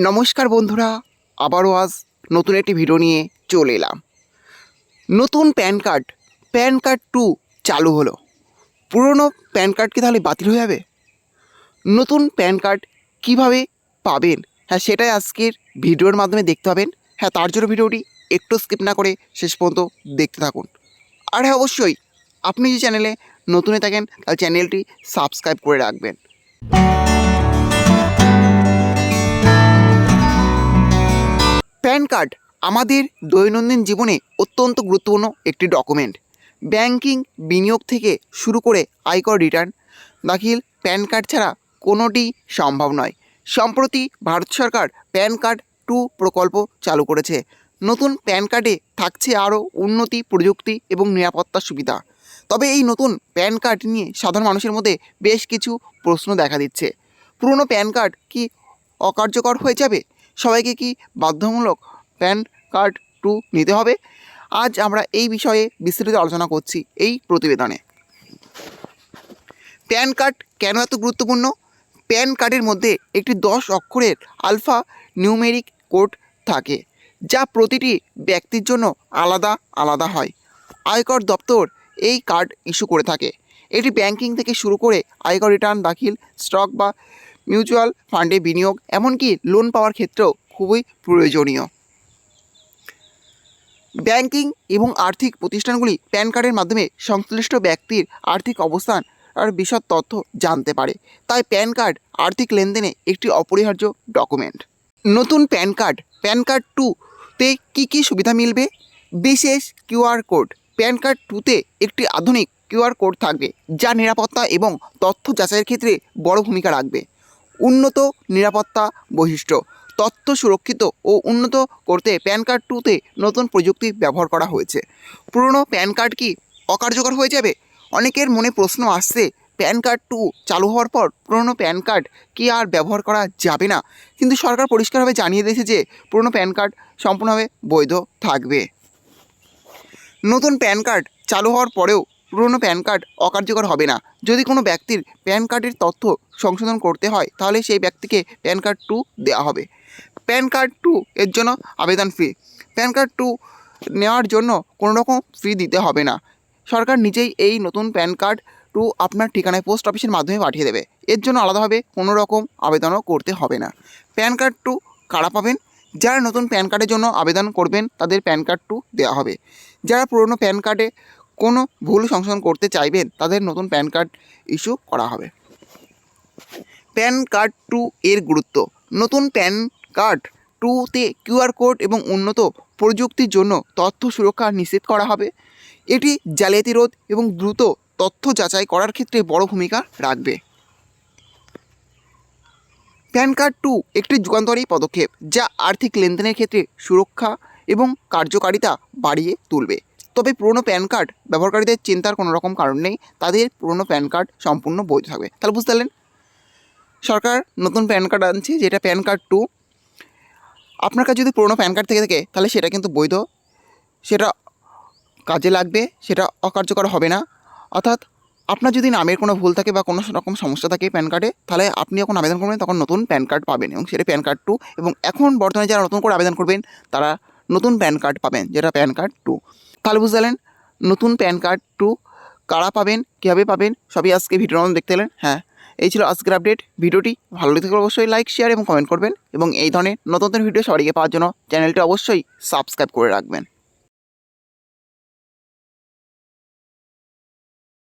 নমস্কার বন্ধুরা, আবারও আজ নতুন একটি ভিডিও নিয়ে চলে এলাম। নতুন প্যান কার্ড 2 চালু হলো। পুরনো প্যান কার্ড কি তাহলে বাতিল হয়ে যাবে? নতুন প্যান কার্ড কীভাবে পাবেন, হ্যাঁ সেটাই আজকের ভিডিওর মাধ্যমে দেখতে পাবেন। হ্যাঁ, তার জন্য ভিডিওটি একটু স্কিপ না করে শেষ পর্যন্ত দেখতে থাকুন। আর হ্যাঁ, অবশ্যই আপনি যে চ্যানেলে নতুন হয়ে থাকেন তাহলে চ্যানেলটি সাবস্ক্রাইব করে রাখবেন। প্যান কার্ড আমাদের দৈনন্দিন জীবনে অত্যন্ত গুরুত্বপূর্ণ একটি ডকুমেন্ট। ব্যাংকিং, বিনিয়োগ থেকে শুরু করে আয়কর রিটার্ন দাখিল প্যান কার্ড ছাড়া কোনোটি সম্ভব নয়। সম্প্রতি ভারত সরকার প্যান কার্ড 2 প্রকল্প চালু করেছে। নতুন প্যান কার্ডে থাকছে আরও উন্নতি, প্রযুক্তি এবং নিরাপত্তার সুবিধা। তবে এই নতুন প্যান কার্ড নিয়ে সাধারণ মানুষের মধ্যে বেশ কিছু প্রশ্ন দেখা দিচ্ছে। পুরনো প্যান কার্ড কি অকার্যকর হয়ে যাবে? সবাইকে কি বাধ্যতামূলক প্যান কার্ড 2 নিতে হবে? আজ আমরা এই বিষয়ে বিস্তারিত আলোচনা করছি এই প্রতিবেদনে। প্যান কার্ড কেন এত গুরুত্বপূর্ণ? প্যান কার্ডের মধ্যে একটি 10 অক্ষরের আলফা নিউমেরিক কোড থাকে, যা প্রতিটি ব্যক্তির জন্য আলাদা আলাদা হয়। আয়কর দপ্তর এই কার্ড ইস্যু করে থাকে। এটি ব্যাংকিং থেকে শুরু করে আয়কর রিটার্ন দাখিল, স্টক বা মিউচুয়াল ফান্ডে বিনিয়োগ, এমনকি লোন পাওয়ার ক্ষেত্রেও খুবই প্রয়োজনীয়। ব্যাংকিং এবং আর্থিক প্রতিষ্ঠানগুলি প্যান কার্ডের মাধ্যমে সংশ্লিষ্ট ব্যক্তির আর্থিক অবস্থান আর বিশদ তথ্য জানতে পারে। তাই প্যান কার্ড আর্থিক লেনদেনে একটি অপরিহার্য ডকুমেন্ট। নতুন প্যান কার্ড 2-তে কী সুবিধা মিলবে? বিশেষ কিউআর কোড। প্যান কার্ড 2-তে একটি আধুনিক কিউআর কোড থাকবে, যা নিরাপত্তা এবং তথ্য যাচাইয়ের ক্ষেত্রে বড় ভূমিকা রাখবে। উন্নত নিরাপত্তা বৈশিষ্ট্য। তথ্য সুরক্ষিত ও উন্নত করতে প্যান কার্ড 2-তে নতুন প্রযুক্তি ব্যবহার করা হয়েছে। পুরনো প্যান কার্ড কি অকার্যকর হয়ে যাবে? অনেকের মনে প্রশ্ন আসছে, প্যান কার্ড 2 চালু হওয়ার পর পুরনো প্যান কার্ড কি আর ব্যবহার করা যাবে না? কিন্তু সরকার পরিষ্কারভাবে জানিয়ে দিয়েছে যে পুরনো প্যান কার্ড সম্পূর্ণভাবে বৈধ থাকবে। নতুন প্যান কার্ড চালু হওয়ার পরেও পুরনো প্যান কার্ড অকার্যকর হবে না। যদি কোনো ব্যক্তির প্যান কার্ডের তথ্য সংশোধন করতে হয়, তাহলে সেই ব্যক্তিকে প্যান কার্ড 2 দেওয়া হবে। প্যান কার্ড 2 এর জন্য আবেদন ফি। প্যান কার্ড 2 নেওয়ার জন্য কোনো রকম ফি দিতে হবে না। সরকার নিজেই এই নতুন প্যান কার্ড 2 আপনার ঠিকানায় পোস্ট অফিসের মাধ্যমে পাঠিয়ে দেবে। এর জন্য আলাদাভাবে কোনো রকম আবেদনও করতে হবে না। প্যান কার্ড 2 কারা পাবেন? যারা নতুন প্যান কার্ডের জন্য আবেদন করবেন তাদের প্যান কার্ড 2 দেওয়া হবে। যারা পুরনো প্যান কার্ডে কোনো ভুল সংশোধন করতে চাইবেন তাদের নতুন প্যান কার্ড ইস্যু করা হবে। প্যান কার্ড 2 এর গুরুত্ব। নতুন প্যান কার্ড 2-তে কিউআর কোড এবং উন্নত প্রযুক্তির জন্য তথ্য সুরক্ষা নিশ্চিত করা হবে। এটি জালিয়াতি রোধ এবং দ্রুত তথ্য যাচাই করার ক্ষেত্রে বড় ভূমিকা রাখবে। প্যান কার্ড 2 একটি যুগান্তকারী পদক্ষেপ, যা আর্থিক লেনদেনের ক্ষেত্রে সুরক্ষা এবং কার্যকারিতা বাড়িয়ে তুলবে। তবে পুরনো প্যান কার্ড ব্যবহারকারীদের চিন্তার কোনো রকম কারণ নেই, তাদের পুরনো প্যান কার্ড সম্পূর্ণ বৈধ থাকবে। তাহলে বুঝতে পারলেন, সরকার নতুন প্যান কার্ড আনছে, যেটা প্যান কার্ড 2। আপনার কাছে যদি পুরনো প্যান কার্ড থেকে থাকে তাহলে সেটা কিন্তু বৈধ, সেটা কাজে লাগবে, সেটা অকার্যকর হবে না। অর্থাৎ আপনার যদি নামের কোনো ভুল থাকে বা কোনো রকম সমস্যা থাকে প্যান কার্ডে, তাহলে আপনি যখন আবেদন করবেন তখন নতুন প্যান কার্ড পাবেন, এবং সেটা প্যান কার্ড 2। এবং এখন বর্তমানে যারা নতুন করে আবেদন করবেন তারা নতুন প্যান কার্ড পাবেন, যেটা প্যান কার্ড 2। তাহলে বুঝতে পারলেন নতুন প্যান কার্ড 2 কারা পাবেন, কীভাবে পাবেন, সবই আজকে ভিডিওর মধ্যে দেখতে পেলেন। হ্যাঁ, এই ছিল আজকের আপডেট। ভিডিওটি ভালো লেগে থাকলে অবশ্যই লাইক, শেয়ার এবং কমেন্ট করবেন, এবং এই ধরনের নতুন নতুন ভিডিও সবাইকে পাওয়ার জন্য চ্যানেলটি অবশ্যই সাবস্ক্রাইব করে রাখবেন।